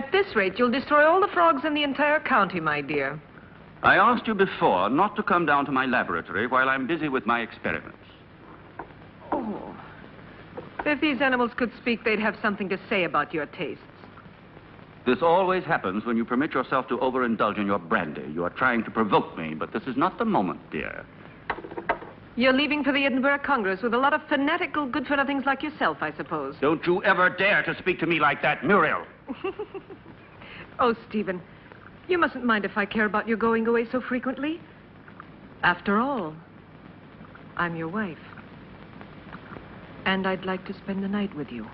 At this rate, you'll destroy all the frogs in the entire county, my dear. I asked you before not to come down to my laboratory while I'm busy with my experiments. Oh. If these animals could speak, they'd have something to say about your tastes. This always happens when you permit yourself to overindulge in your brandy. You are trying to provoke me, but this is not the moment, dear. You're leaving for the Edinburgh Congress with a lot of fanatical good-for-nothings like yourself, I suppose. Don't you ever dare to speak to me like that, Muriel. Oh, Stephen, you mustn't mind if I care about your going away so frequently. After all, I'm your wife. And I'd like to spend the night with you.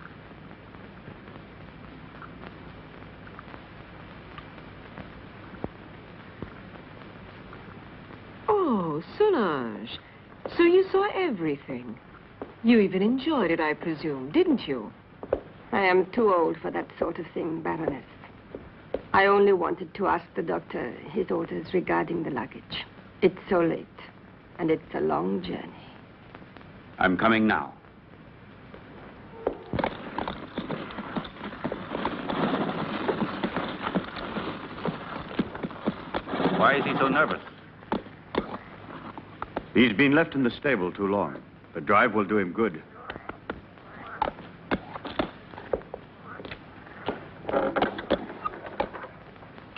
Oh, Solange. So you saw everything. You even enjoyed it, I presume, didn't you? I am too old for that sort of thing, Baroness. I only wanted to ask the doctor his orders regarding the luggage. It's so late, and it's a long journey. I'm coming now. Why is he so nervous? He's been left in the stable too long. The drive will do him good.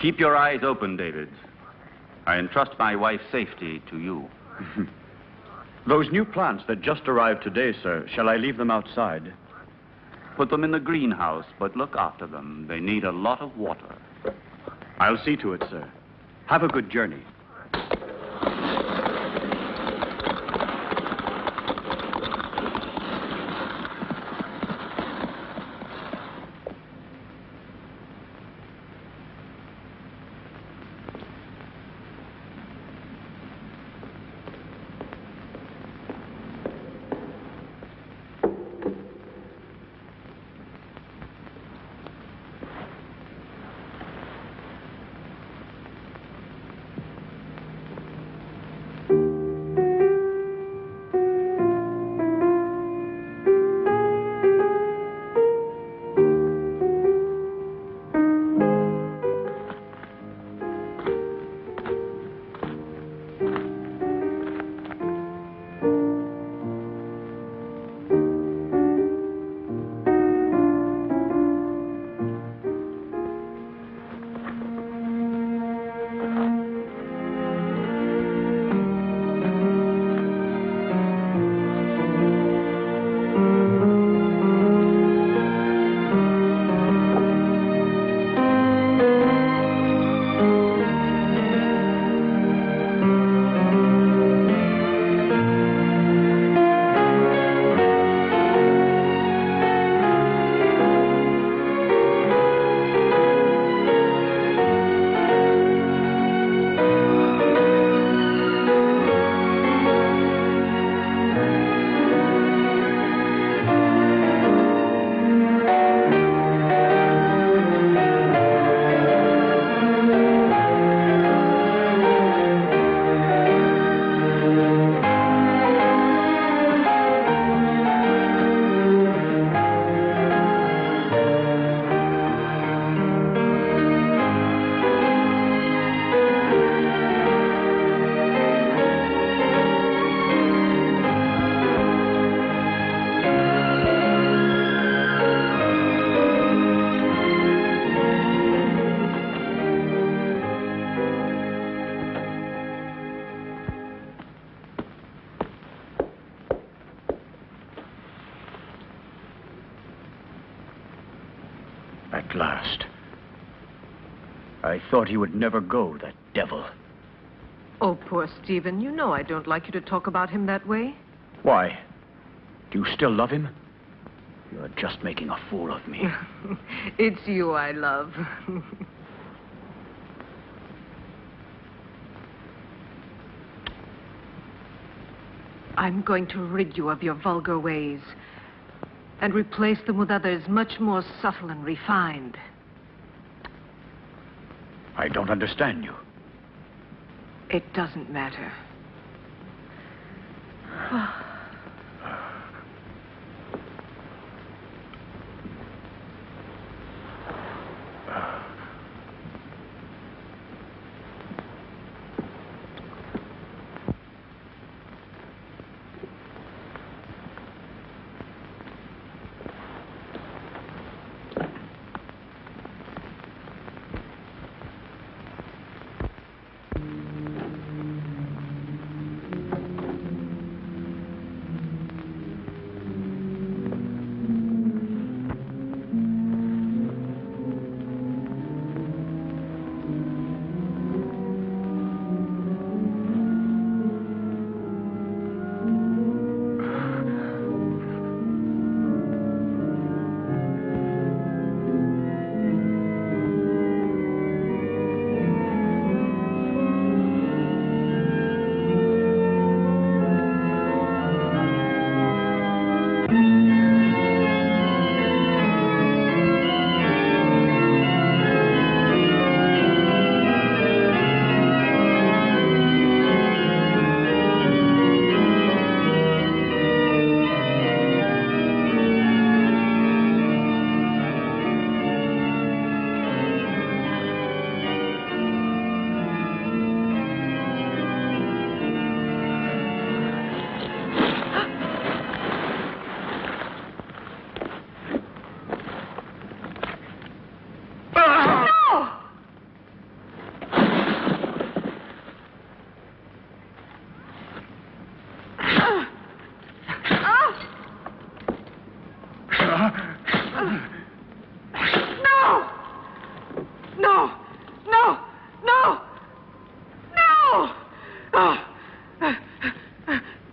Keep your eyes open, David. I entrust my wife's safety to you. Those new plants that just arrived today, sir, shall I leave them outside? Put them in the greenhouse, but look after them. They need a lot of water. I'll see to it, sir. Have a good journey. At last. I thought he would never go, that devil. Oh, poor Stephen. You know I don't like you to talk about him that way. Why? Do you still love him? You're just making a fool of me. It's you I love. I'm going to rid you of your vulgar ways and replace them with others much more subtle and refined. I don't understand you. It doesn't matter.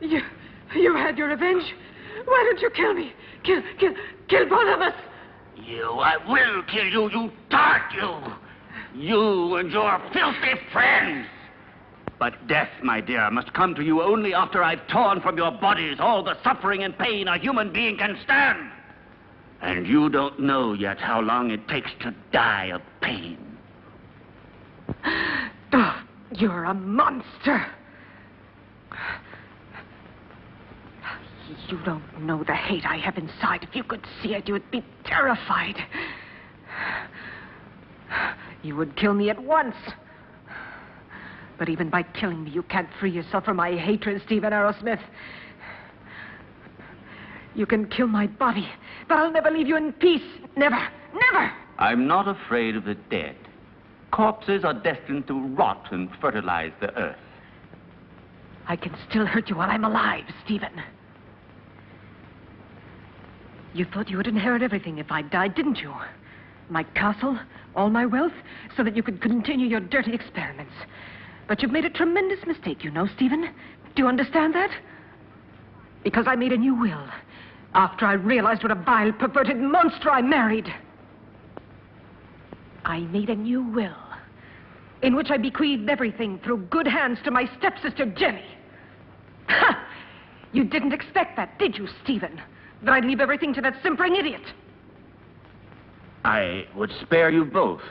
You had your revenge? Why don't you kill me? Kill both of us. I will kill you, you tart, you. You and your filthy friends. But death, my dear, must come to you only after I've torn from your bodies all the suffering and pain a human being can stand. And you don't know yet how long it takes to die of pain. Oh, you're a monster. You don't know the hate I have inside. If you could see it, you would be terrified. You would kill me at once. But even by killing me, you can't free yourself from my hatred, Stephen Arrowsmith. You can kill my body, but I'll never leave you in peace. Never, never. I'm not afraid of the dead. Corpses are destined to rot and fertilize the earth. I can still hurt you while I'm alive, Stephen. You thought you would inherit everything if I died, didn't you? My castle, all my wealth, so that you could continue your dirty experiments. But you've made a tremendous mistake, you know, Stephen. Do you understand that? Because I made a new will after I realized what a vile, perverted monster I married. I made a new will in which I bequeathed everything through good hands to my stepsister, Jenny. Ha! You didn't expect that, did you, Stephen? That I'd leave everything to that simpering idiot. I would spare you both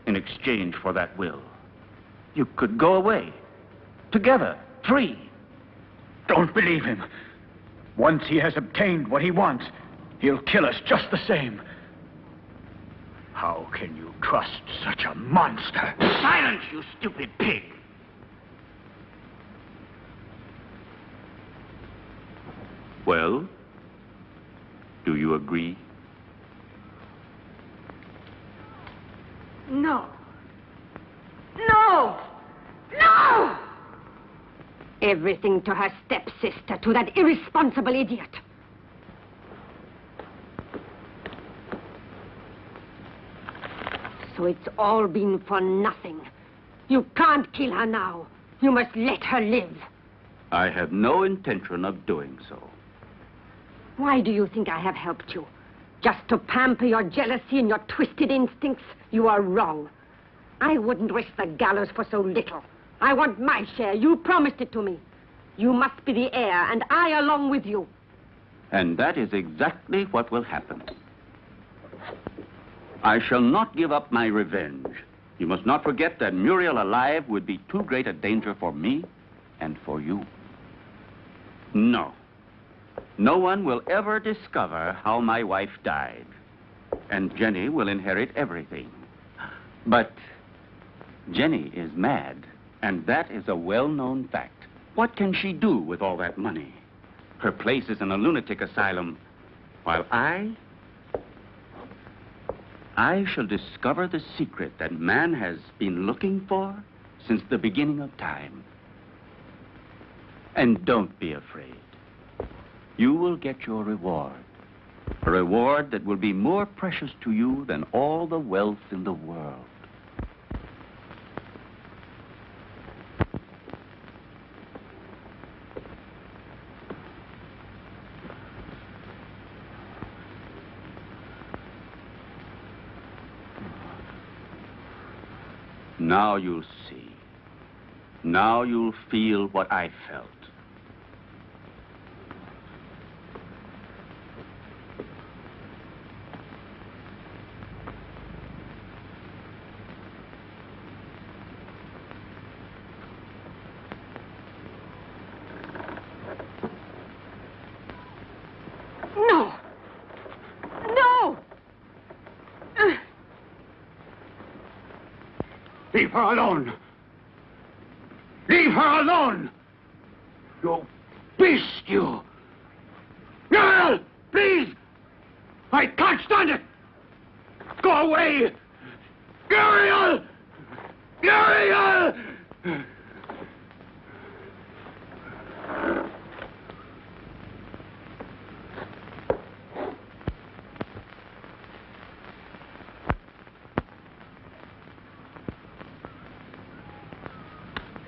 in exchange for that will. You could go away, together, free. Don't believe him. Once he has obtained what he wants, he'll kill us just the same. How can you trust such a monster? Silence, you stupid pig! Well, do you agree? No. No! No! Everything to her stepsister, to that irresponsible idiot. So it's all been for nothing. You can't kill her now. You must let her live. I have no intention of doing so. Why do you think I have helped you? Just to pamper your jealousy and your twisted instincts? You are wrong. I wouldn't risk the gallows for so little. I want my share. You promised it to me. You must be the heir, and I along with you. And that is exactly what will happen. I shall not give up my revenge. You must not forget that Muriel alive would be too great a danger for me and for you. No. No one will ever discover how my wife died. And Jenny will inherit everything. But Jenny is mad, and that is a well-known fact. What can she do with all that money? Her place is in a lunatic asylum, while I shall discover the secret that man has been looking for since the beginning of time. And don't be afraid. You will get your reward. A reward that will be more precious to you than all the wealth in the world. Now you'll see. Now you'll feel what I felt. No! No! Leave her alone! Leave her alone! You beast, you! Muriel! Please! I can't stand it! Go away! Muriel! Muriel!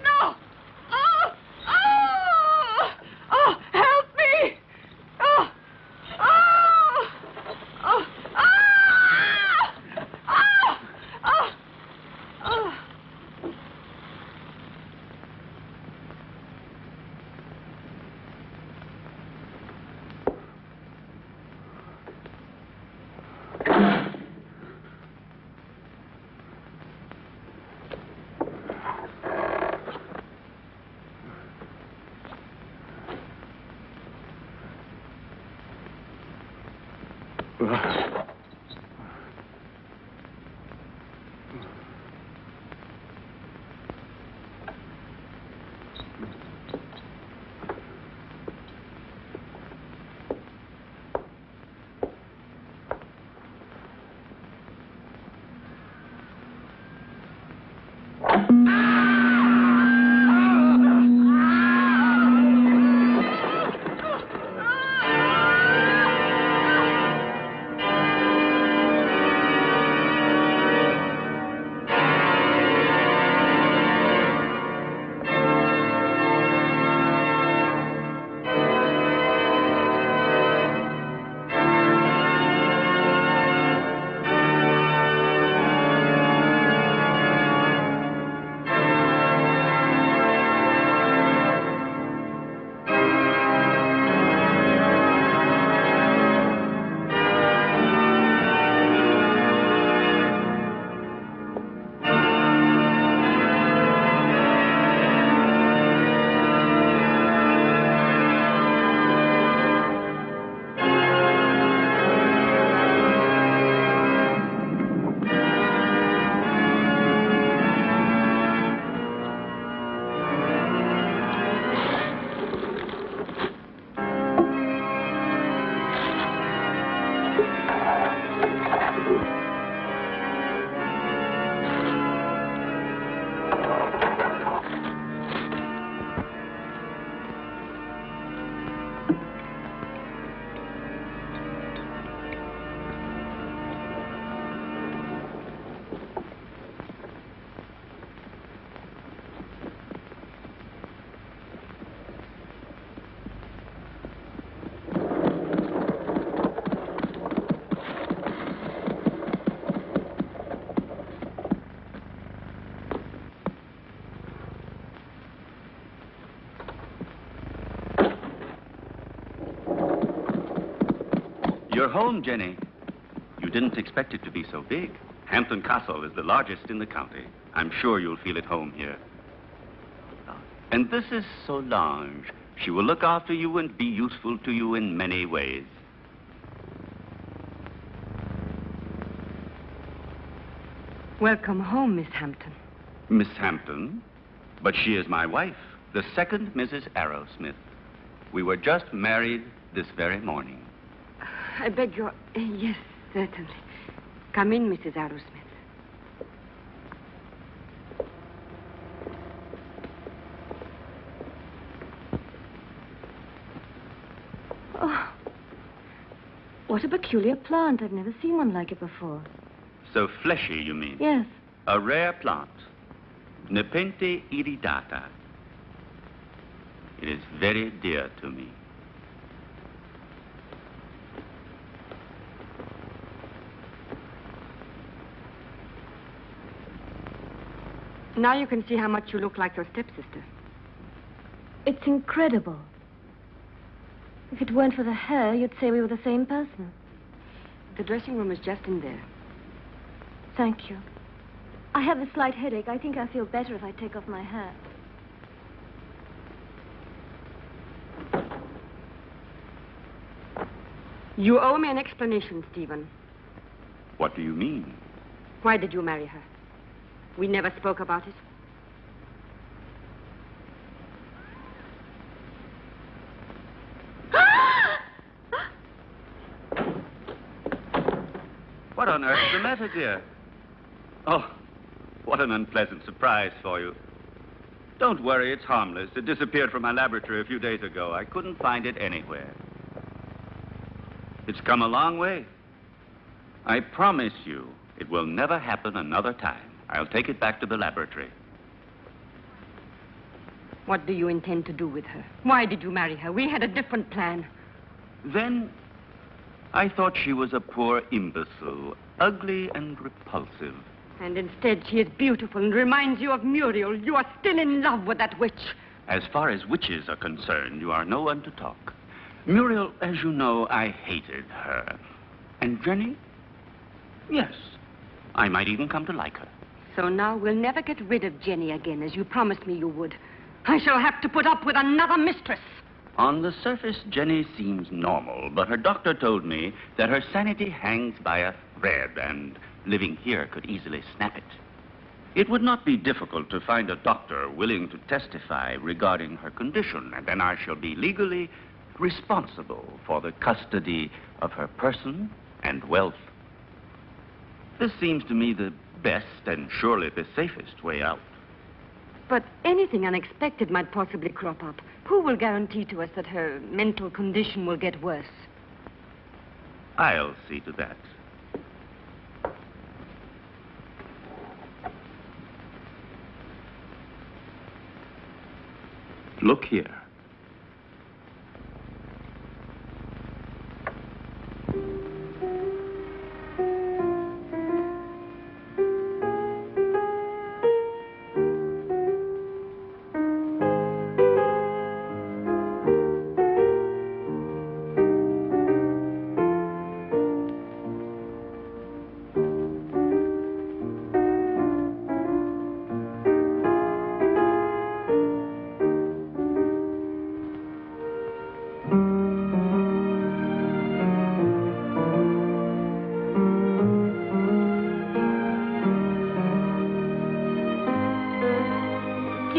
No! Oh! Oh! You're home, Jenny. You didn't expect it to be so big. Hampton Castle is the largest in the county. I'm sure you'll feel at home here. And this is Solange. She will look after you and be useful to you in many ways. Welcome home, Miss Hampton. Miss Hampton? But she is my wife, the second Mrs. Arrowsmith. We were just married this very morning. I beg your... Yes, certainly. Come in, Mrs. Arrowsmith. Oh, what a peculiar plant. I've never seen one like it before. So fleshy, you mean? Yes. A rare plant. Nepenthe iridata. It is very dear to me. Now you can see how much you look like your stepsister. It's incredible. If it weren't for the hair, you'd say we were the same person. The dressing room is just in there. Thank you. I have a slight headache. I think I'll feel better if I take off my hat. You owe me an explanation, Stephen. What do you mean? Why did you marry her? We never spoke about it. What on earth is the matter, dear? Oh, what an unpleasant surprise for you. Don't worry, it's harmless. It disappeared from my laboratory a few days ago. I couldn't find it anywhere. It's come a long way. I promise you, it will never happen another time. I'll take it back to the laboratory. What do you intend to do with her? Why did you marry her? We had a different plan. Then, I thought she was a poor imbecile, ugly and repulsive. And instead, she is beautiful and reminds you of Muriel. You are still in love with that witch. As far as witches are concerned, you are no one to talk. Muriel, as you know, I hated her. And Jenny? Yes, I might even come to like her. So now we'll never get rid of Jenny again, as you promised me you would. I shall have to put up with another mistress. On the surface, Jenny seems normal, but her doctor told me that her sanity hangs by a thread, and living here could easily snap it. It would not be difficult to find a doctor willing to testify regarding her condition, and then I shall be legally responsible for the custody of her person and wealth. This seems to me the best and surely the safest way out. But anything unexpected might possibly crop up. Who will guarantee to us that her mental condition will get worse? I'll see to that. Look here.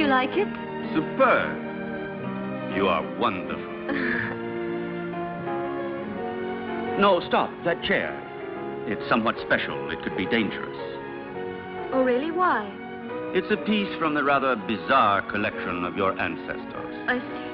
Like it? Superb. You are wonderful. No, stop. That chair. It's somewhat special. It could be dangerous. Oh, really? Why? It's a piece from the rather bizarre collection of your ancestors. I see.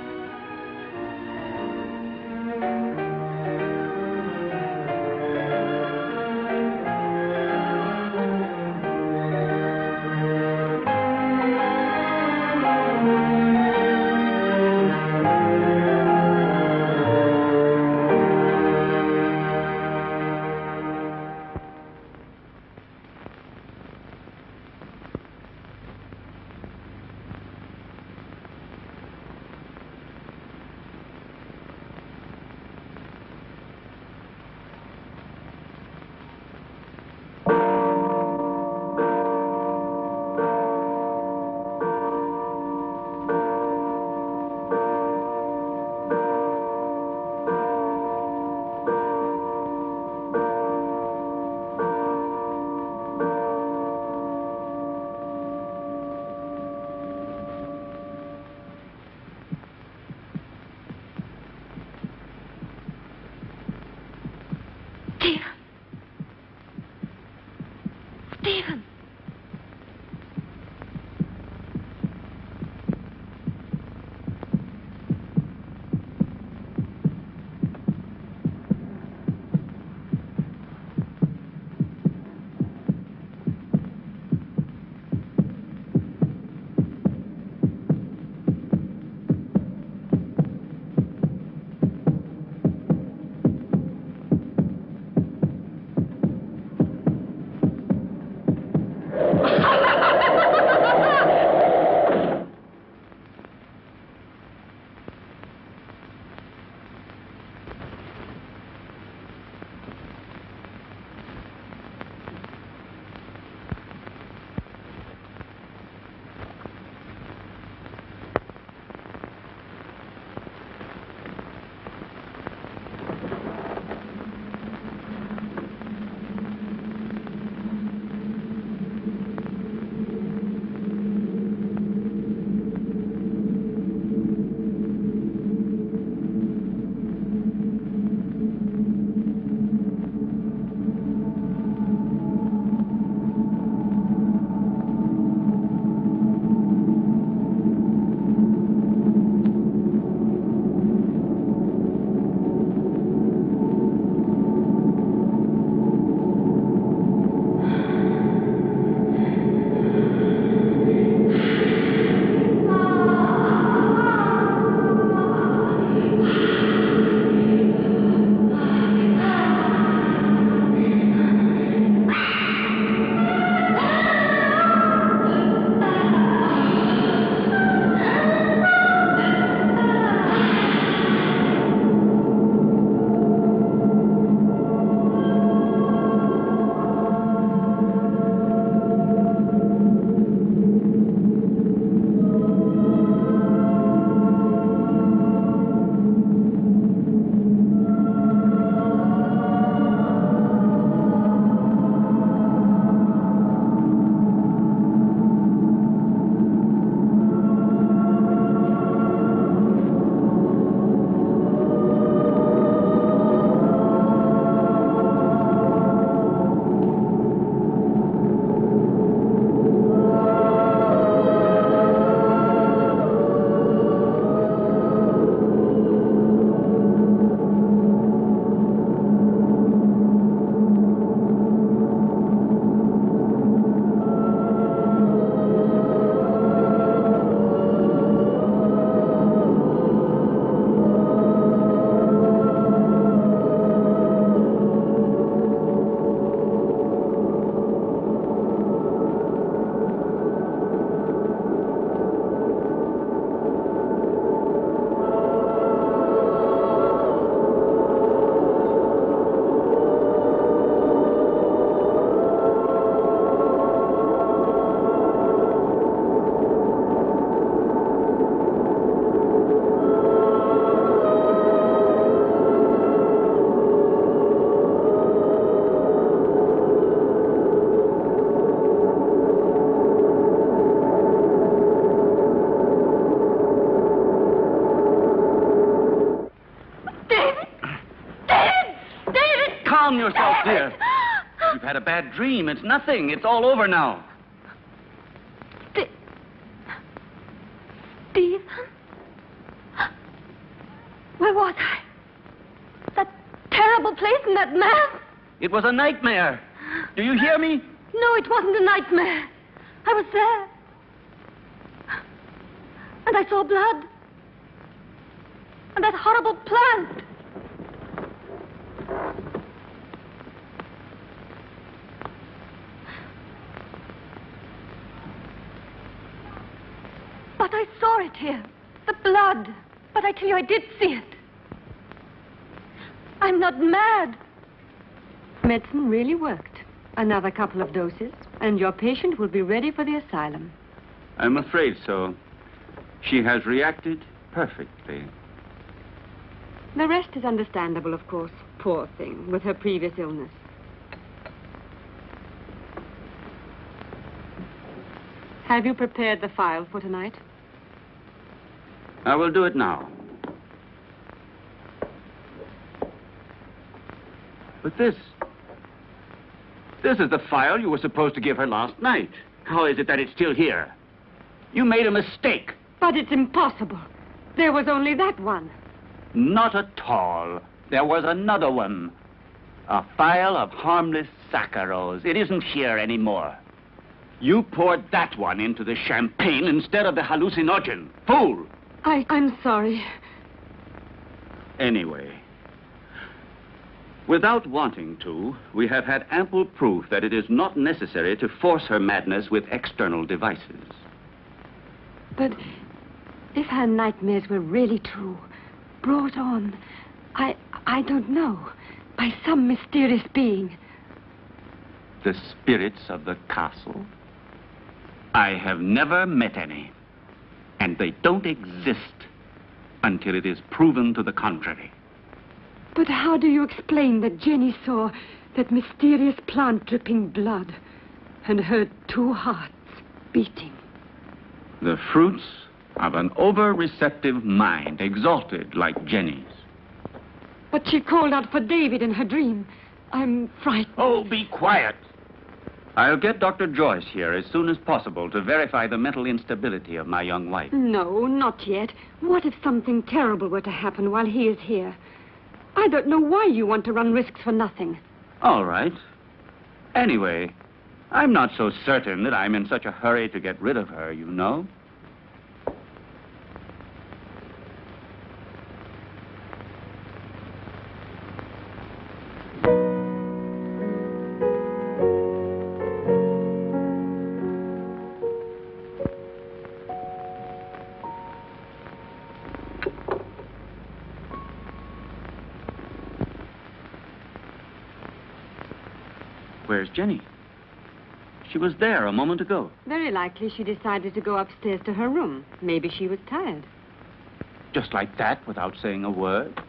yourself, dear. You've had a bad dream. It's nothing. It's all over now. Steve? Where was I? That terrible place and that man? It was a nightmare. Do you hear me? No, it wasn't a nightmare. I was there. And I saw blood. And that horrible plant. But I saw it here. The blood. But I tell you, I did see it. I'm not mad. Medicine really worked. Another couple of doses, and your patient will be ready for the asylum. I'm afraid so. She has reacted perfectly. The rest is understandable, of course. Poor thing, with her previous illness. Have you prepared the file for tonight? I will do it now. But this is the file you were supposed to give her last night. How is it that it's still here? You made a mistake. But it's impossible. There was only that one. Not at all. There was another one. A file of harmless saccharos. It isn't here anymore. You poured that one into the champagne instead of the hallucinogen. Fool! I'm sorry. Anyway, without wanting to, we have had ample proof that it is not necessary to force her madness with external devices. But if her nightmares were really true, brought on, I don't know, by some mysterious being. The spirits of the castle? I have never met any. And they don't exist until it is proven to the contrary. But how do you explain that Jenny saw that mysterious plant dripping blood and heard two hearts beating? The fruits of an over-receptive mind, exalted like Jenny's. But she called out for David in her dream. I'm frightened. Oh, be quiet. I'll get Dr. Joyce here as soon as possible to verify the mental instability of my young wife. No, not yet. What if something terrible were to happen while he is here? I don't know why you want to run risks for nothing. All right. Anyway, I'm not so certain that I'm in such a hurry to get rid of her, you know. Where's Jenny? She was there a moment ago. Very likely she decided to go upstairs to her room. Maybe she was tired. Just like that, without saying a word?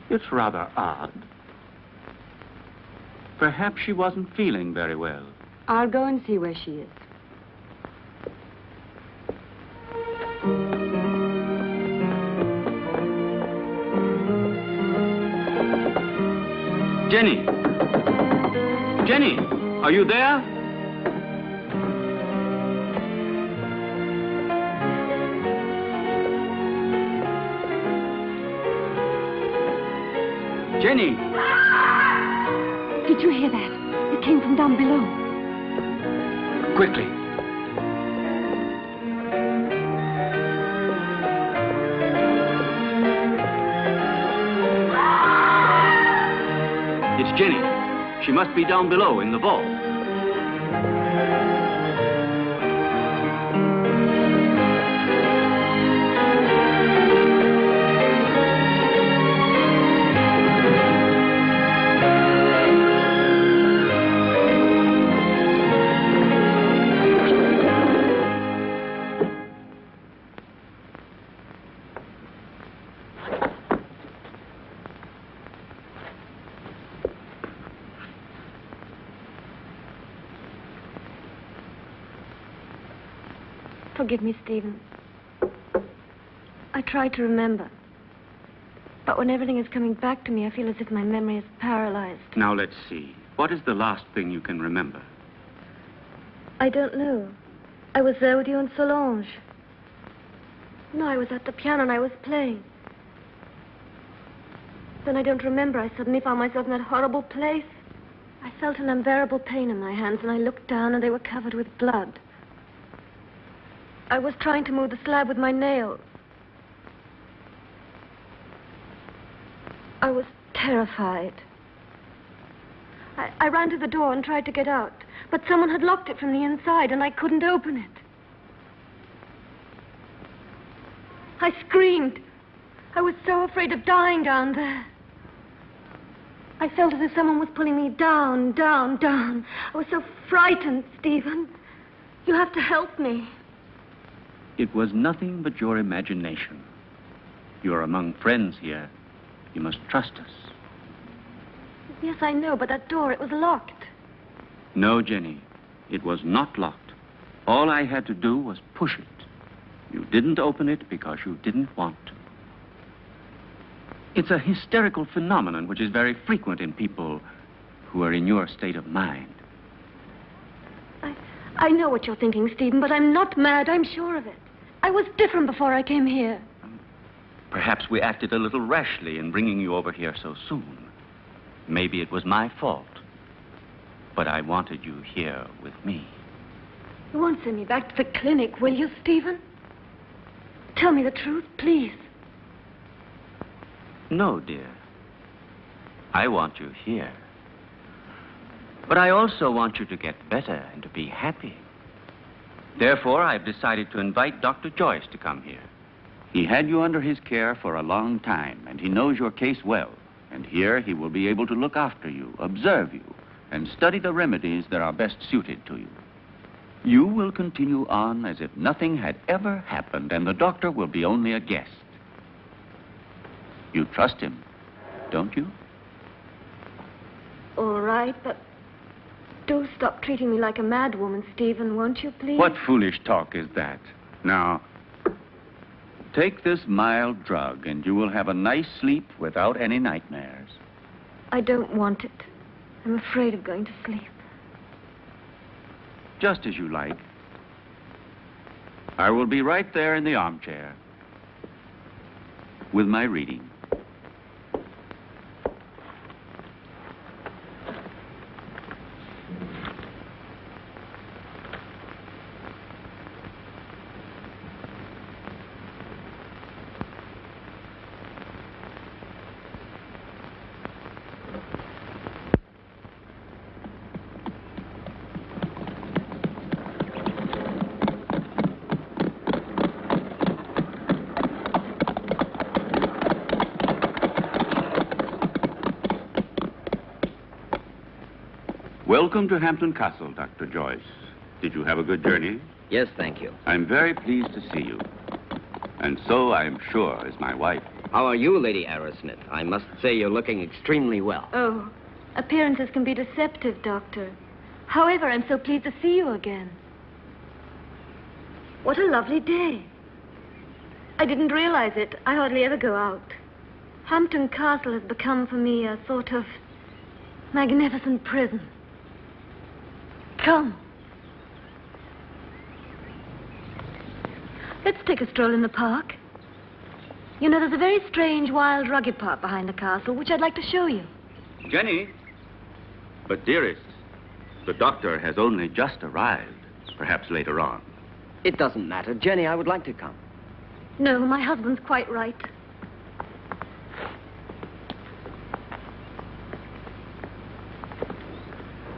It's rather odd. Perhaps she wasn't feeling very well. I'll go and see where she is. Jenny! Jenny, are you there? Jenny! Did you hear that? It came from down below. Quickly. It's Jenny. She must be down below in the vault. Forgive me, Stephen. I tried to remember. But when everything is coming back to me, I feel as if my memory is paralyzed. Now, let's see. What is the last thing you can remember? I don't know. I was there with you and Solange. No, I was at the piano and I was playing. Then I don't remember. I suddenly found myself in that horrible place. I felt an unbearable pain in my hands, and I looked down, and they were covered with blood. I was trying to move the slab with my nails. I was terrified. I ran to the door and tried to get out, but someone had locked it from the inside, and I couldn't open it. I screamed. I was so afraid of dying down there. I felt as if someone was pulling me down, down, down. I was so frightened, Stephen. You have to help me. It was nothing but your imagination. You're among friends here. You must trust us. Yes, I know, but that door, it was locked. No, Jenny. It was not locked. All I had to do was push it. You didn't open it because you didn't want to. It's a hysterical phenomenon which is very frequent in people who are in your state of mind. I know what you're thinking, Stephen, but I'm not mad. I'm sure of it. I was different before I came here. Perhaps we acted a little rashly in bringing you over here so soon. Maybe it was my fault. But I wanted you here with me. You won't send me back to the clinic, will you, Stephen? Tell me the truth, please. No, dear. I want you here. But I also want you to get better and to be happy. Therefore, I've decided to invite Dr. Joyce to come here. He had you under his care for a long time, and he knows your case well. And here he will be able to look after you, observe you, and study the remedies that are best suited to you. You will continue on as if nothing had ever happened, and the doctor will be only a guest. You trust him, don't you? All right, but do stop treating me like a mad woman, Stephen, won't you, please? What foolish talk is that? Now, take this mild drug, and you will have a nice sleep without any nightmares. I don't want it. I'm afraid of going to sleep. Just as you like. I will be right there in the armchair with my reading. Welcome to Hampton Castle, Dr. Joyce. Did you have a good journey? Yes, thank you. I'm very pleased to see you. And so, I'm sure, is my wife. How are you, Lady Arrowsmith? I must say you're looking extremely well. Oh, appearances can be deceptive, Doctor. However, I'm so pleased to see you again. What a lovely day. I didn't realize it. I hardly ever go out. Hampton Castle has become for me a sort of magnificent prison. Come. Let's take a stroll in the park. You know, there's a very strange, wild, rugged part behind the castle, which I'd like to show you. Jenny. But, dearest, the doctor has only just arrived. Perhaps later on. It doesn't matter. Jenny, I would like to come. No, my husband's quite right.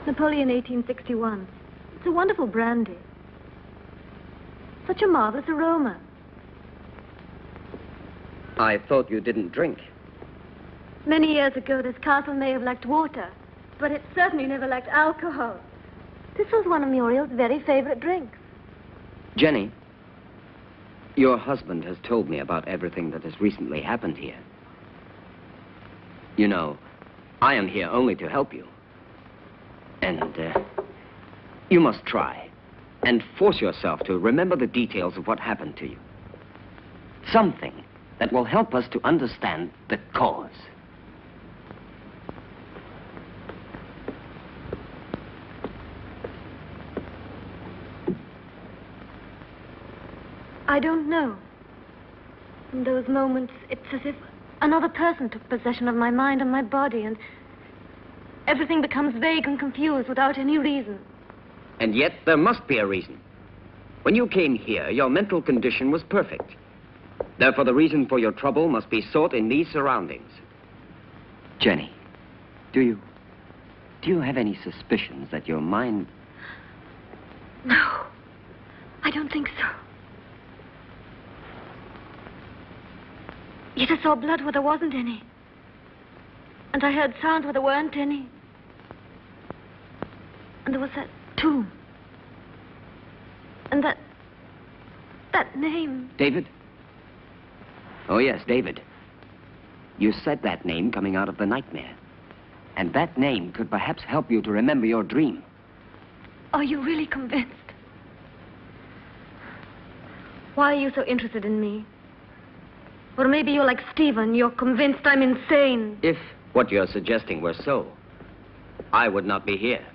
Napoleon 1861. It's a wonderful brandy. Such a marvelous aroma. I thought you didn't drink. Many years ago, this castle may have lacked water, but it certainly never lacked alcohol. This was one of Muriel's very favorite drinks. Jenny, your husband has told me about everything that has recently happened here. You know, I am here only to help you. And, you must try and force yourself to remember the details of what happened to you. Something that will help us to understand the cause. I don't know. In those moments, it's as if another person took possession of my mind and my body, and everything becomes vague and confused without any reason. And yet, there must be a reason. When you came here, your mental condition was perfect. Therefore, the reason for your trouble must be sought in these surroundings. Jenny, do you have any suspicions that your mind... No, I don't think so. Yet I saw blood where there wasn't any. And I heard sounds where there weren't any. And there was that tomb. And that name. David? Oh, yes, David. You said that name coming out of the nightmare. And that name could perhaps help you to remember your dream. Are you really convinced? Why are you so interested in me? Or maybe you're like Stephen, you're convinced I'm insane. If what you're suggesting were so, I would not be here.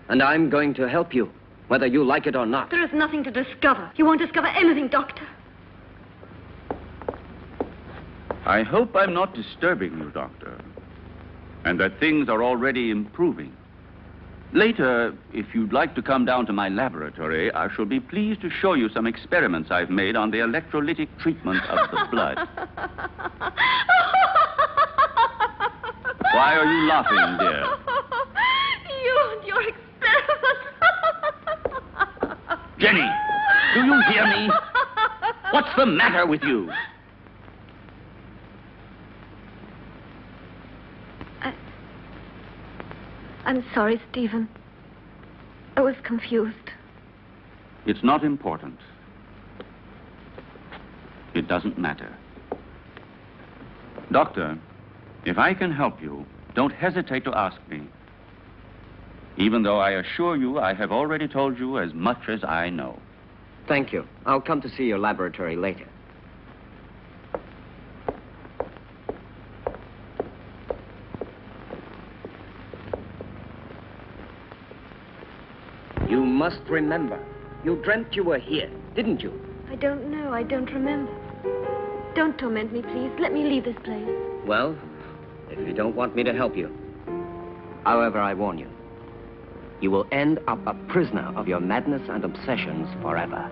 And I'm going to help you, whether you like it or not. There is nothing to discover. You won't discover anything, Doctor. I hope I'm not disturbing you, Doctor, and that things are already improving. Later, if you'd like to come down to my laboratory, I shall be pleased to show you some experiments I've made on the electrolytic treatment of the blood. Why are you laughing, dear? You and your experiments. Jenny, do you hear me? What's the matter with you? I'm sorry, Stephen. I was confused. It's not important. It doesn't matter. Doctor, if I can help you, don't hesitate to ask me. Even though I assure you I have already told you as much as I know. Thank you. I'll come to see your laboratory later. You must remember. You dreamt you were here, didn't you? I don't know. I don't remember. Don't torment me, please. Let me leave this place. Well, if you don't want me to help you. However, I warn you. You will end up a prisoner of your madness and obsessions forever.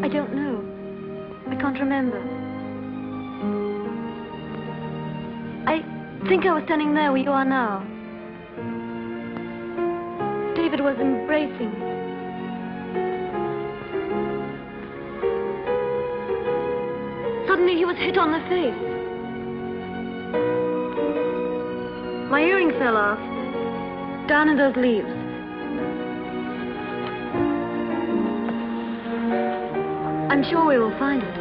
I don't know. I can't remember. I think I was standing there where you are now. David was embracing me. Suddenly he was hit on the face. My earring fell off, down in those leaves. I'm sure we will find it.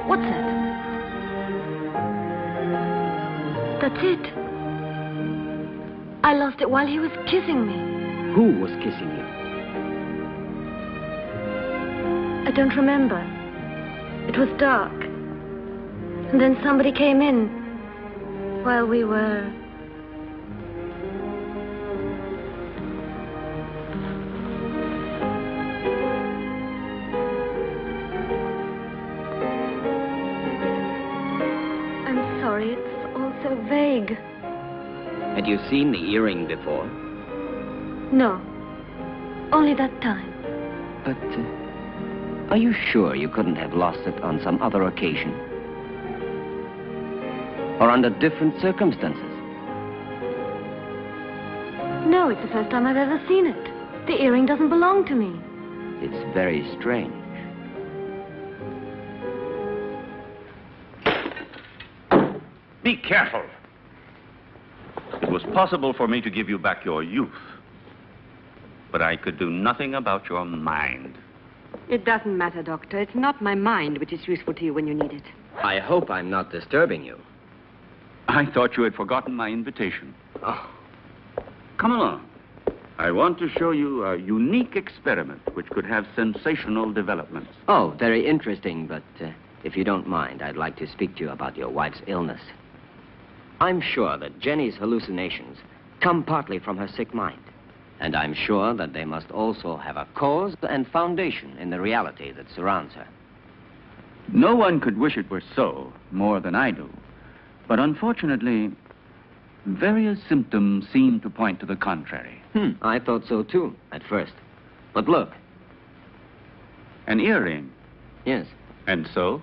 What's that? That's it. I lost it while he was kissing me. Who was kissing you? I don't remember. It was dark. And then somebody came in while we were... I'm sorry, it's all so vague. Had you seen the earring before? No, only that time. But, are you sure you couldn't have lost it on some other occasion? Or under different circumstances? No, it's the first time I've ever seen it. The earring doesn't belong to me. It's very strange. Be careful. It was possible for me to give you back your youth, but I could do nothing about your mind. It doesn't matter, Doctor. It's not my mind which is useful to you when you need it. I hope I'm not disturbing you. I thought you had forgotten my invitation. Oh, Come along. I want to show you a unique experiment which could have sensational developments. oh, very interesting, but if you don't mind, I'd like to speak to you about your wife's illness. I'm sure that Jenny's hallucinations come partly from her sick mind. And I'm sure that they must also have a cause and foundation in the reality that surrounds her. No one could wish it were so more than I do. But unfortunately, various symptoms seem to point to the contrary. I thought so too, at first. But look. An earring. Yes. And so?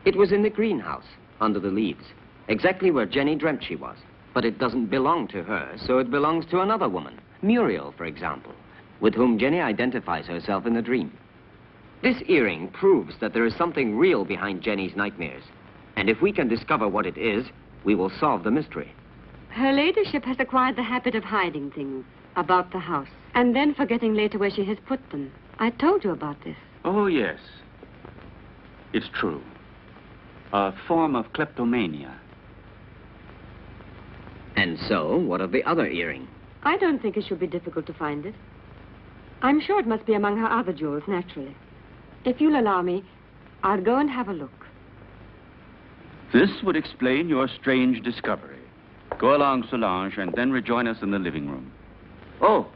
It was in the greenhouse, under the leaves. Exactly where Jenny dreamt she was. But it doesn't belong to her, so it belongs to another woman. Muriel, for example, with whom Jenny identifies herself in the dream. This earring proves that there is something real behind Jenny's nightmares. And if we can discover what it is, we will solve the mystery. Her ladyship has acquired the habit of hiding things about the house and then forgetting later where she has put them. I told you about this. Oh, yes. It's true. A form of kleptomania. And so, what of the other earring? I don't think it should be difficult to find it. I'm sure it must be among her other jewels, naturally. If you'll allow me, I'll go and have a look. This would explain your strange discovery. Go along, Solange, and then rejoin us in the living room. Oh,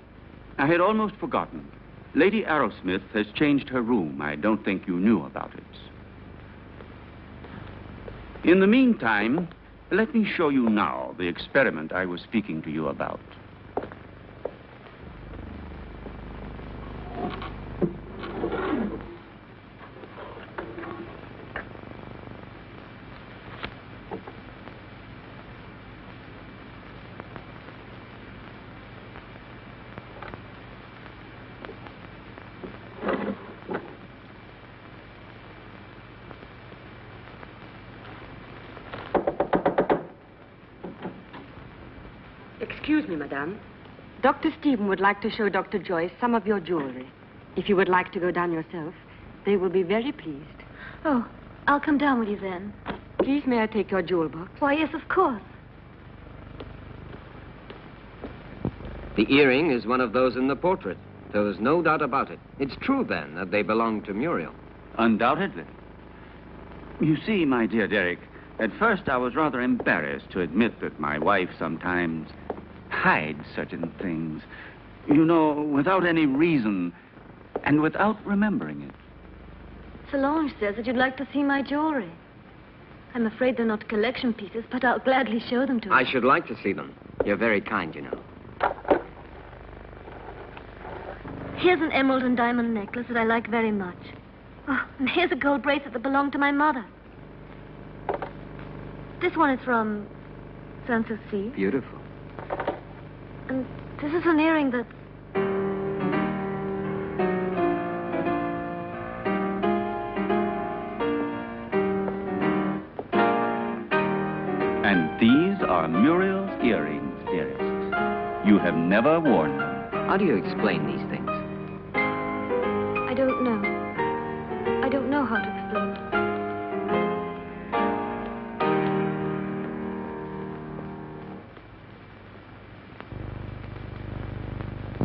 I had almost forgotten. Lady Arrowsmith has changed her room. I don't think you knew about it. In the meantime, let me show you now the experiment I was speaking to you about. Excuse me, madame. Dr. Stephen would like to show Dr. Joyce some of your jewelry. If you would like to go down yourself, they will be very pleased. Oh, I'll come down with you then. Please, may I take your jewel box? Why, yes, of course. The earring is one of those in the portrait. There's no doubt about it. It's true, then, that they belong to Muriel. Undoubtedly. You see, my dear Derek, at first I was rather embarrassed to admit that my wife sometimes hides certain things. You know, without any reason and without remembering it. Solange says that you'd like to see my jewelry. I'm afraid they're not collection pieces, but I'll gladly show them to you. I should like to see them. You're very kind, you know. Here's an emerald and diamond necklace that I like very much. Oh, and here's a gold bracelet that belonged to my mother. This one is from Sanssouci. Beautiful. And this is an earring that... And these are Muriel's earrings, dearest. You have never worn them. How do you explain these things? I don't know. I don't know how to explain.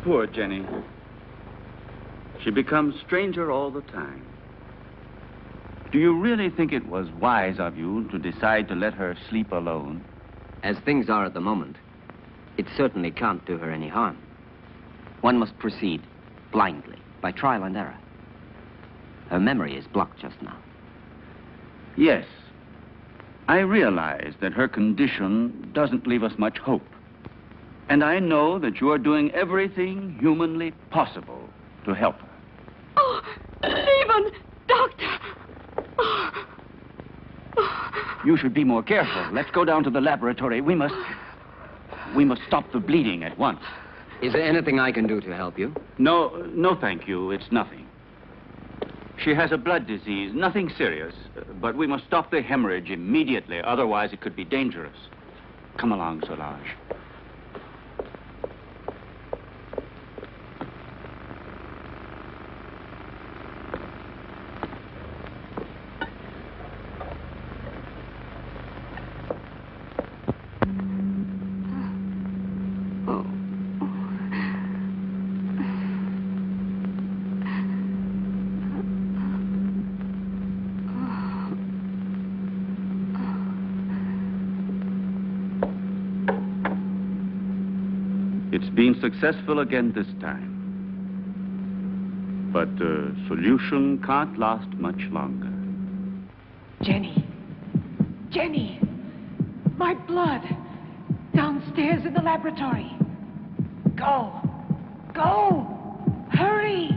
Poor Jenny. She becomes stranger all the time. Do you really think it was wise of you to decide to let her sleep alone? As things are at the moment, it certainly can't do her any harm. One must proceed blindly, by trial and error. Her memory is blocked just now. Yes. I realize that her condition doesn't leave us much hope. And I know that you are doing everything humanly possible to help her. Oh, Stephen! Doctor! Oh. You should be more careful. Let's go down to the laboratory. We must stop the bleeding at once. Is there anything I can do to help you? No, thank you. It's nothing. She has a blood disease, nothing serious. But we must stop the hemorrhage immediately. Otherwise, it could be dangerous. Come along, Solange. It's been successful again this time. But the solution can't last much longer. Jenny. Jenny! My blood! Downstairs in the laboratory. Go! Go! Hurry!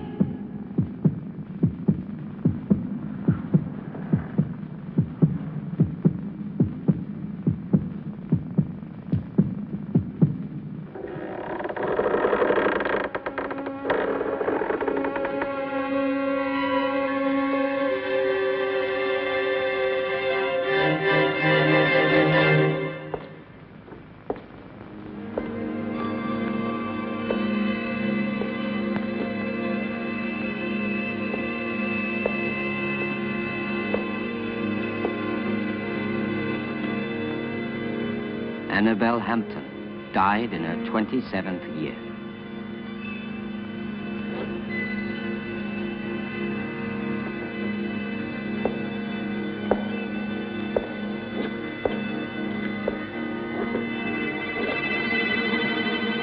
Annabelle Hampton died in her 27th year.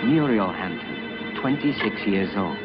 Muriel Hampton, 26 years old.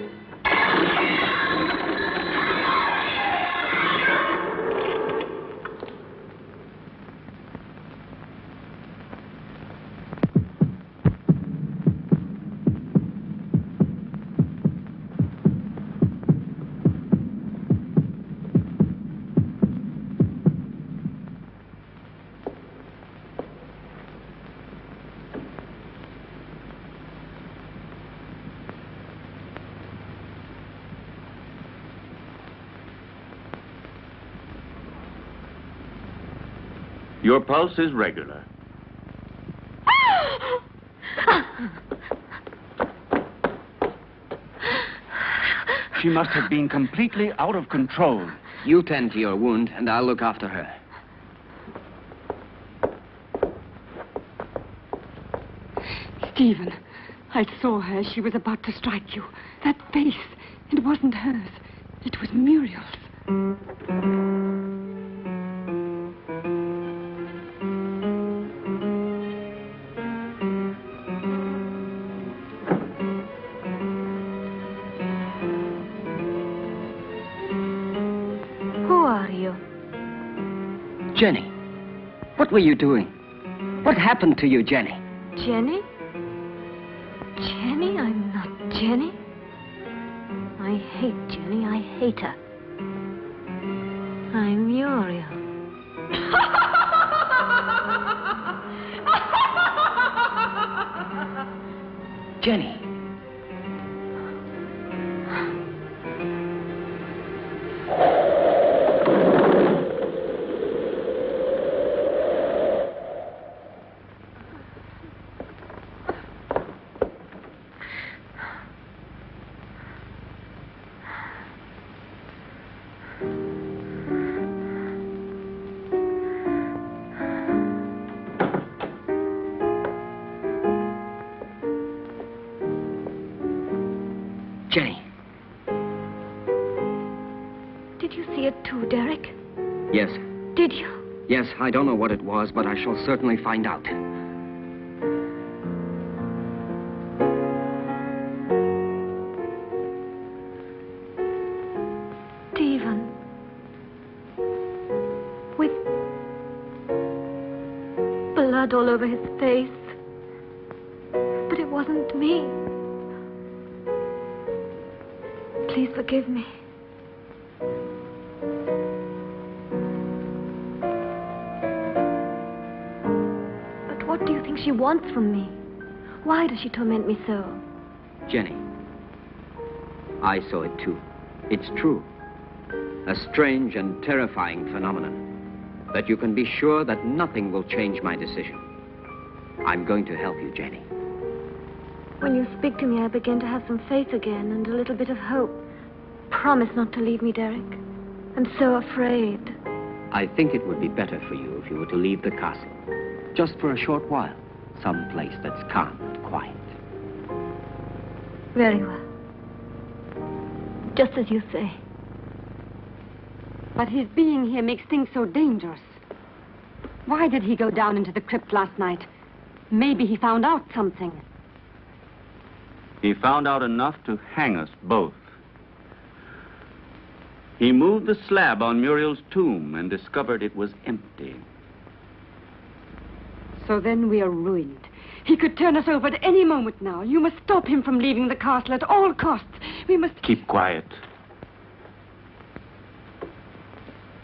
Your pulse is regular. She must have been completely out of control. You tend to your wound, and I'll look after her. Stephen, I saw her. She was about to strike you. That face, it wasn't hers. It was Muriel's. Jenny, what were you doing? What happened to you, Jenny? Jenny? Jenny? I'm not Jenny. I hate Jenny. I hate her. I'm Muriel. Jenny. Jenny. Did you see it too, Derek? Yes. Did you? Yes, I don't know what it was, but I shall certainly find out. Stephen. With blood all over his face. But it wasn't me. Please forgive me. But what do you think she wants from me? Why does she torment me so? Jenny, I saw it too. It's true. A strange and terrifying phenomenon. But you can be sure that nothing will change my decision. I'm going to help you, Jenny. When you speak to me, I begin to have some faith again and a little bit of hope. Promise not to leave me, Derek. I'm so afraid. I think it would be better for you if you were to leave the castle. Just for a short while. Some place that's calm and quiet. Very well. Just as you say. But his being here makes things so dangerous. Why did he go down into the crypt last night? Maybe he found out something. He found out enough to hang us both. He moved the slab on Muriel's tomb and discovered it was empty. So then we are ruined. He could turn us over at any moment now. You must stop him from leaving the castle at all costs. We must... Keep quiet.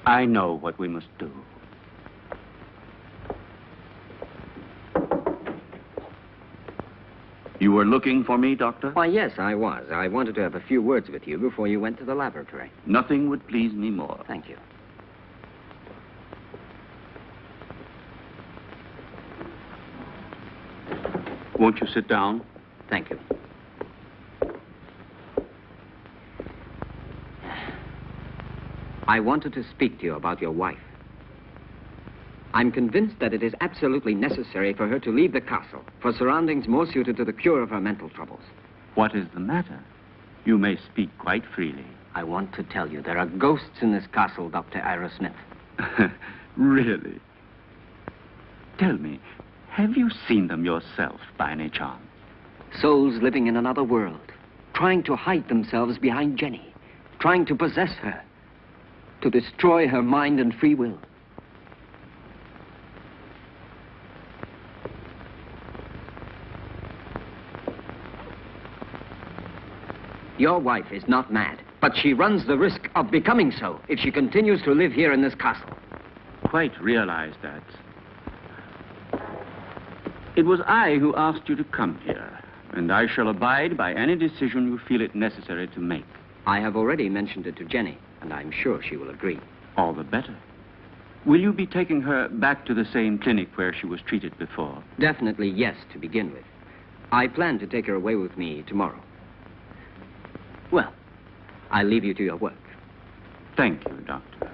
I know what we must do. You were looking for me, Doctor? Why, yes, I was. I wanted to have a few words with you before you went to the laboratory. Nothing would please me more. Thank you. Won't you sit down? Thank you. I wanted to speak to you about your wife. I'm convinced that it is absolutely necessary for her to leave the castle for surroundings more suited to the cure of her mental troubles. What is the matter? You may speak quite freely. I want to tell you there are ghosts in this castle, Dr. Ira Smith. Really? Tell me, have you seen them yourself by any chance? Souls living in another world, trying to hide themselves behind Jenny, trying to possess her, to destroy her mind and free will. Your wife is not mad, but she runs the risk of becoming so if she continues to live here in this castle. Quite realize that. It was I who asked you to come here, and I shall abide by any decision you feel it necessary to make. I have already mentioned it to Jenny, and I'm sure she will agree. All the better. Will you be taking her back to the same clinic where she was treated before? Definitely yes, to begin with. I plan to take her away with me tomorrow. Well, I'll leave you to your work. Thank you, Doctor.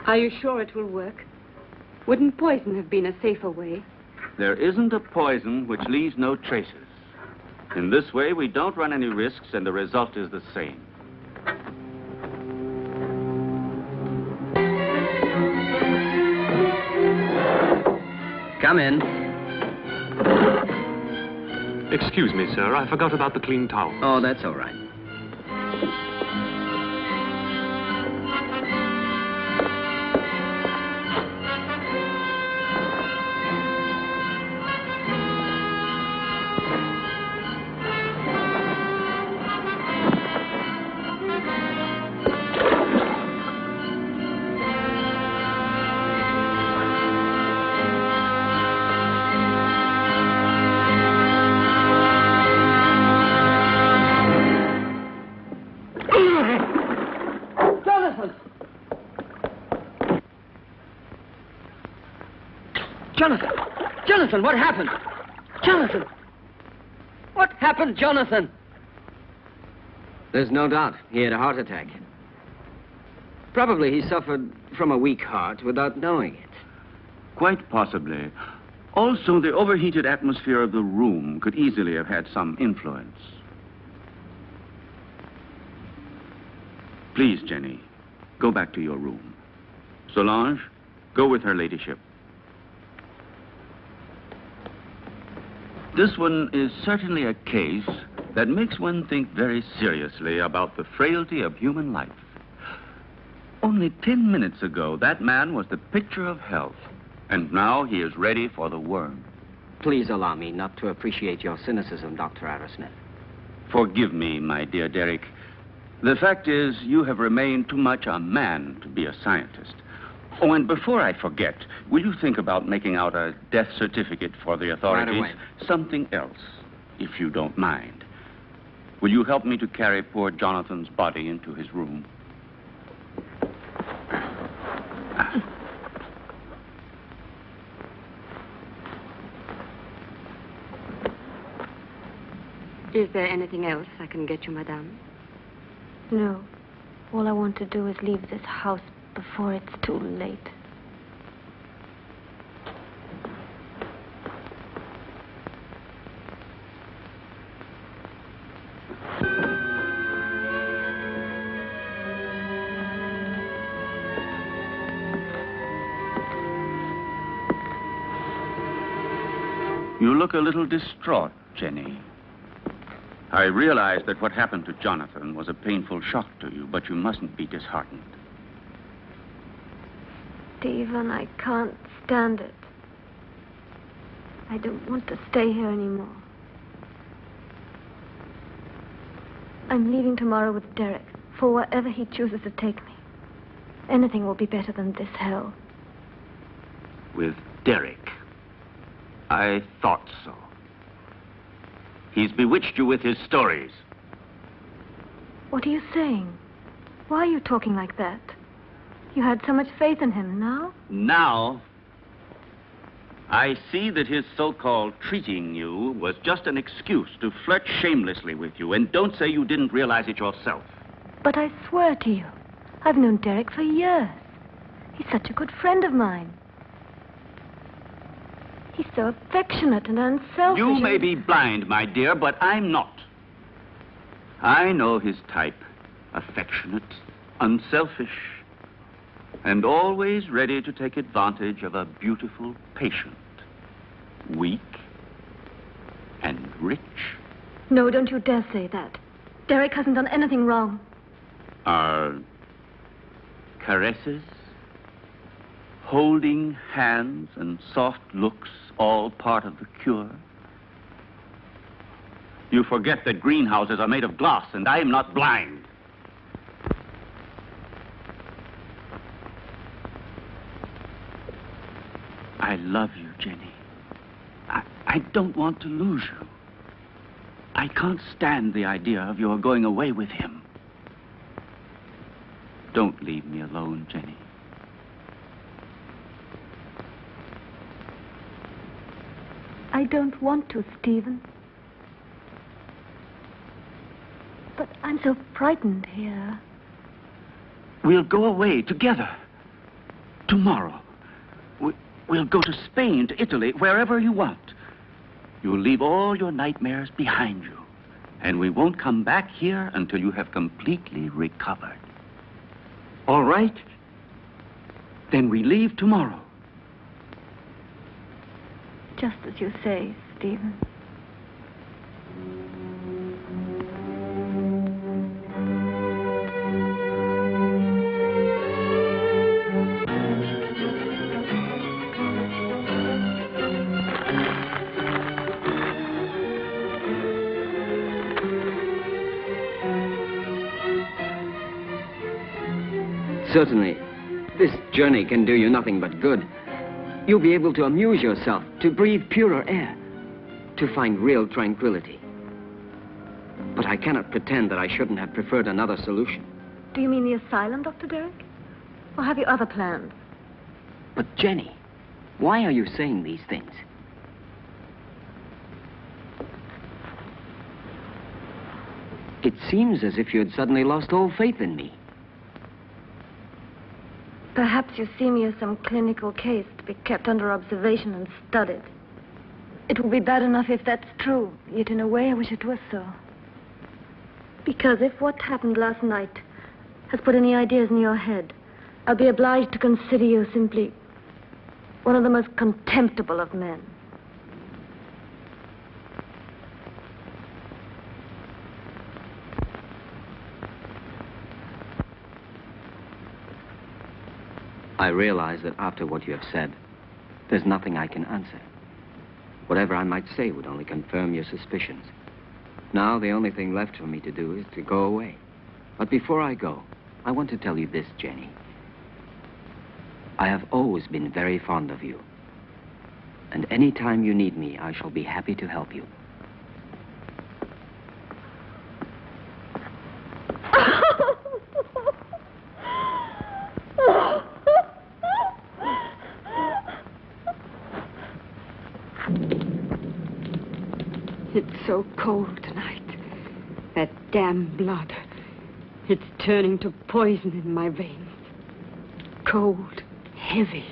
Are you sure it will work? Wouldn't poison have been a safer way? There isn't a poison which leaves no traces. In this way, we don't run any risks, and the result is the same. Come in. Excuse me, sir. I forgot about the clean towel. Oh, that's all right. Jonathan! Jonathan, what happened? Jonathan! What happened, Jonathan? There's no doubt he had a heart attack. Probably he suffered from a weak heart without knowing it. Quite possibly. Also, the overheated atmosphere of the room could easily have had some influence. Please, Jenny, go back to your room. Solange, go with her ladyship. This one is certainly a case that makes one think very seriously about the frailty of human life. Only 10 minutes ago, that man was the picture of health, and now he is ready for the worm. Please allow me not to appreciate your cynicism, Dr. Arrowsmith. Forgive me, my dear Derek. The fact is, you have remained too much a man to be a scientist. Oh, and before I forget, will you think about making out a death certificate for the authorities? Right away. Something else, if you don't mind. Will you help me to carry poor Jonathan's body into his room? Is there anything else I can get you, madame? No. All I want to do is leave this house before it's too late. You look a little distraught, Jenny. I realize that what happened to Jonathan was a painful shock to you, but you mustn't be disheartened. Stephen, I can't stand it. I don't want to stay here anymore. I'm leaving tomorrow with Derek for wherever he chooses to take me. Anything will be better than this hell. With Derek? I thought so. He's bewitched you with his stories. What are you saying? Why are you talking like that? You had so much faith in him. Now? Now, I see that his so-called treating you was just an excuse to flirt shamelessly with you, and don't say you didn't realize it yourself. But I swear to you, I've known Derek for years. He's such a good friend of mine. He's so affectionate and unselfish. You may be blind, my dear, but I'm not. I know his type. Affectionate, unselfish, and always ready to take advantage of a beautiful patient. Weak and rich. No, don't you dare say that. Derek hasn't done anything wrong. Are caresses, holding hands, and soft looks all part of the cure? You forget that greenhouses are made of glass, and I am not blind. I love you, Jenny. I don't want to lose you. I can't stand the idea of your going away with him. Don't leave me alone, Jenny. I don't want to, Stephen. But I'm so frightened here. We'll go away together. Tomorrow. We'll go to Spain, to Italy, wherever you want. You'll leave all your nightmares behind you. And we won't come back here until you have completely recovered. All right? Then we leave tomorrow. Just as you say, Stephen. Certainly, this journey can do you nothing but good. You'll be able to amuse yourself, to breathe purer air, to find real tranquility. But I cannot pretend that I shouldn't have preferred another solution. Do you mean the asylum, Dr. Derek? Or have you other plans? But Jenny, Why are you saying these things? It seems as if you had suddenly lost all faith in me. Perhaps you see me as some clinical case to be kept under observation and studied. It will be bad enough if that's true, yet in a way I wish it was so. Because if what happened last night has put any ideas in your head, I'll be obliged to consider you simply one of the most contemptible of men. I realize that after what you have said, there's nothing I can answer. Whatever I might say would only confirm your suspicions. Now, the only thing left for me to do is to go away. But before I go, I want to tell you this, Jenny. I have always been very fond of you. And any time you need me, I shall be happy to help you. It's so cold tonight. That damn blood. It's turning to poison in my veins. Cold, heavy,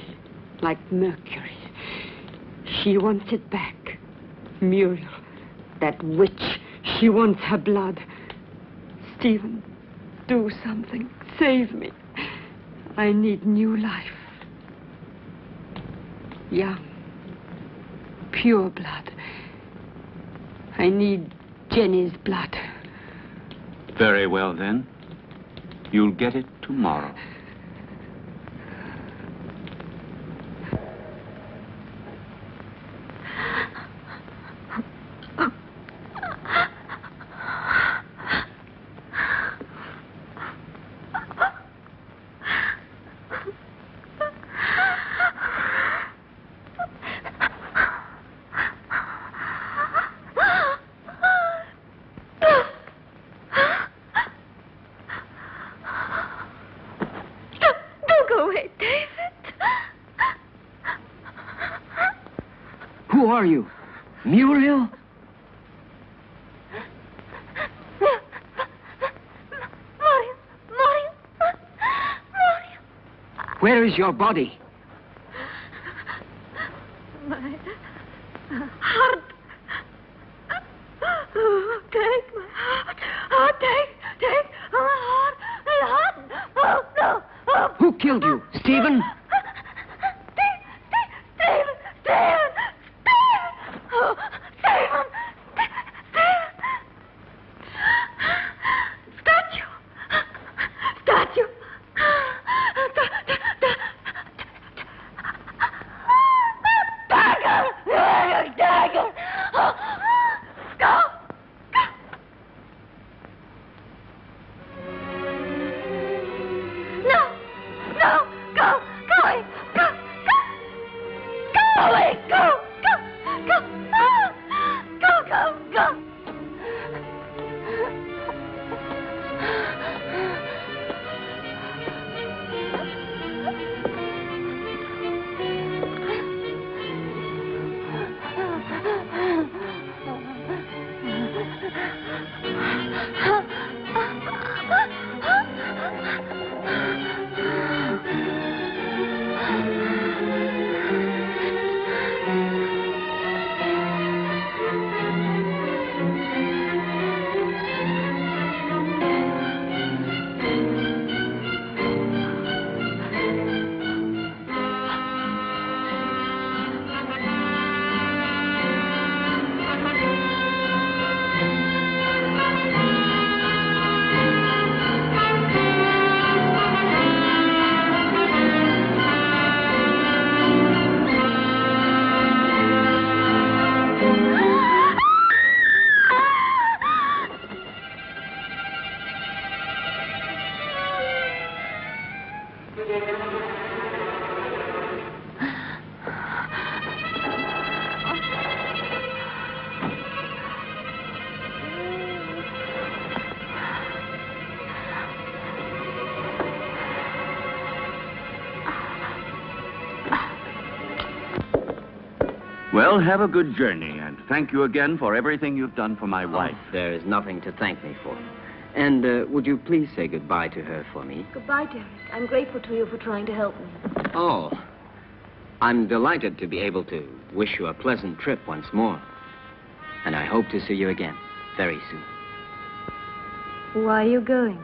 like mercury. She wants it back. Muriel, that witch, she wants her blood. Stephen, do something. Save me. I need new life. Young, pure blood. I need Jenny's blood. Very well, then. You'll get it tomorrow. Who are you? Muriel? Mario. Where is your body? My heart. Oh, take my heart. Oh, take my heart. Oh, no. Oh. Who killed you? Stephen? Well, have a good journey, and thank you again for everything you've done for my wife. There is nothing to thank me for. And would you please say goodbye to her for me? Goodbye, Derek. I'm grateful to you for trying to help me. Oh, I'm delighted to be able to wish you a pleasant trip once more. And I hope to see you again very soon. Why are you going?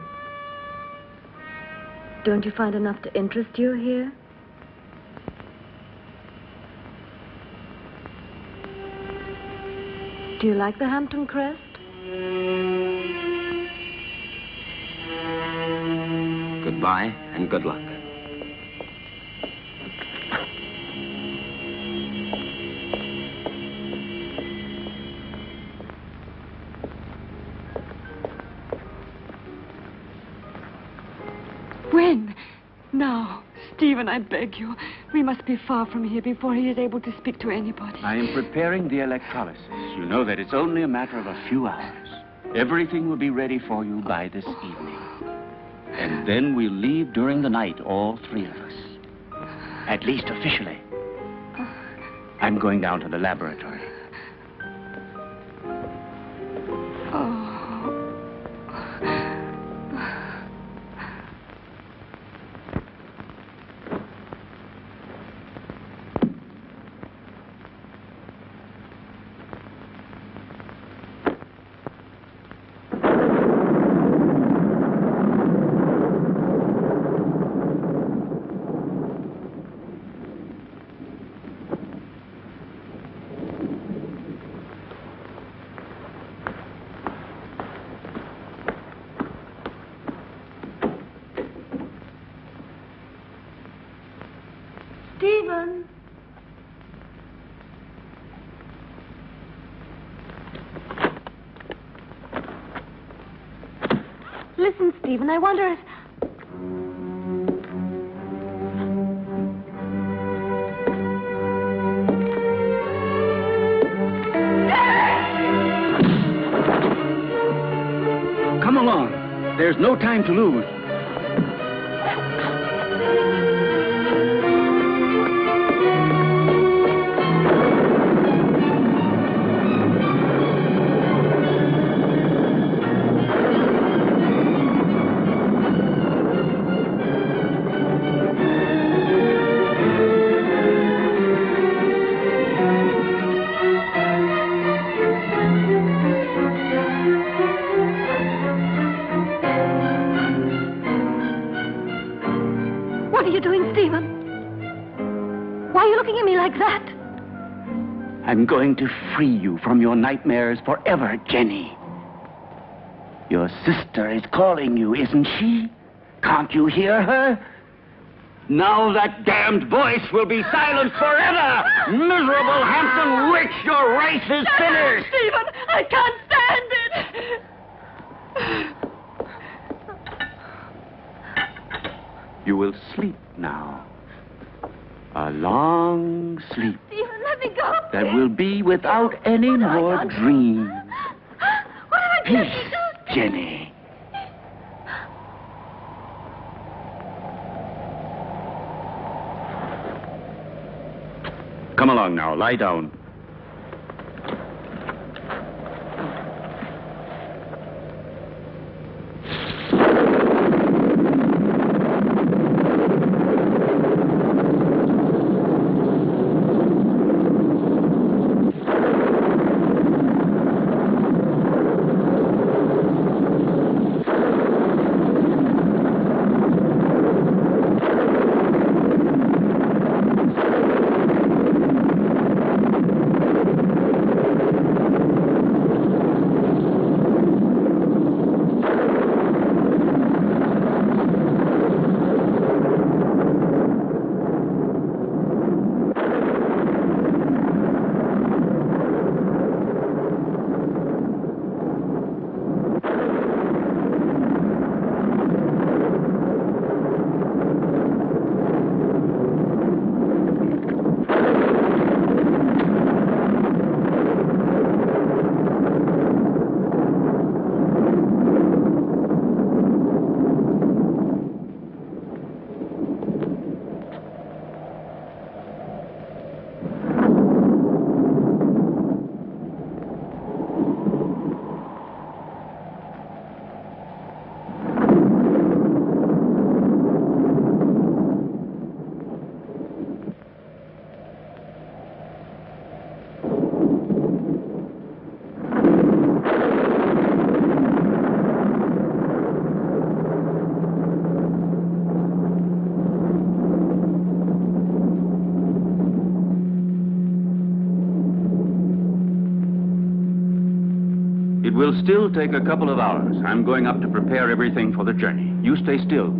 Don't you find enough to interest you here? Do you like the Hampton Crest? Goodbye and good luck. When? Now. Stephen, I beg you. We must be far from here before he is able to speak to anybody. I am preparing the electrolysis. You know that it's only a matter of a few hours. Everything will be ready for you by this evening. And then we'll leave during the night, all three of us. At least officially. I'm going down to the laboratory. Stephen! Listen, Stephen, I wonder if... Come along. There's no time to lose. What are you doing, Stephen? Why are you looking at me like that? I'm going to free you from your nightmares forever, Jenny. Your sister is calling you, isn't she? Can't you hear her? Now that damned voice will be silenced forever! Miserable Hampton witch, your race is finished! Stephen, I can't stand it! You will sleep now. A long sleep Stephen, let me go. that will be without any What have I more done? dreams. What have I done? Peace, Jenny. Come along now, lie down. will still take a couple of hours. I'm going up to prepare everything for the journey. You stay still.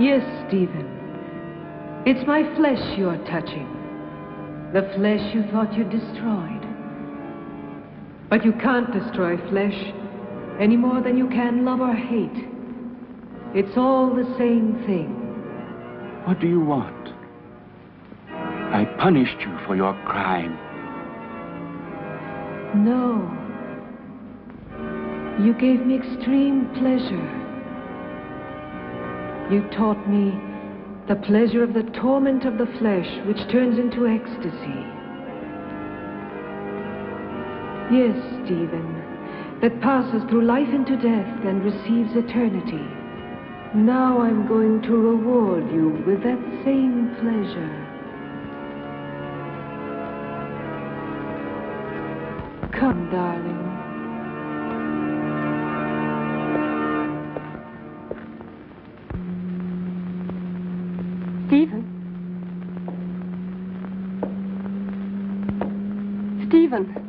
Yes, Stephen. It's my flesh you are touching. The flesh you thought you destroyed. But you can't destroy flesh any more than you can love or hate. It's all the same thing. What do you want? I punished you for your crime. No. You gave me extreme pleasure. You taught me the pleasure of the torment of the flesh, which turns into ecstasy. Yes, Stephen, that passes through life into death and receives eternity. Now I'm going to reward you with that same pleasure. Come, darling. Stephen. Stephen.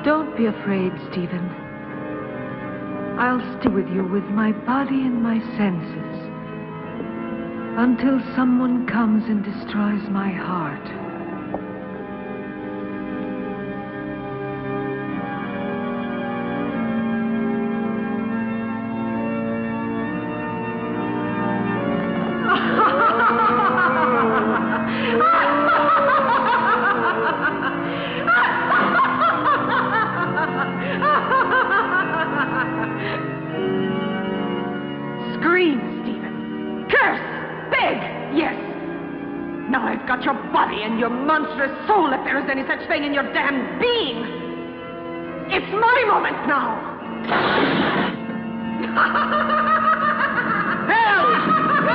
Don't be afraid, Stephen. I'll stay with you with my body and my senses until someone comes and destroys my heart. And your monstrous soul, if there is any such thing in your damned being. It's my moment now. Help!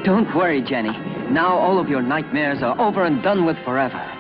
Don't worry, Jenny. Now all of your nightmares are over and done with forever.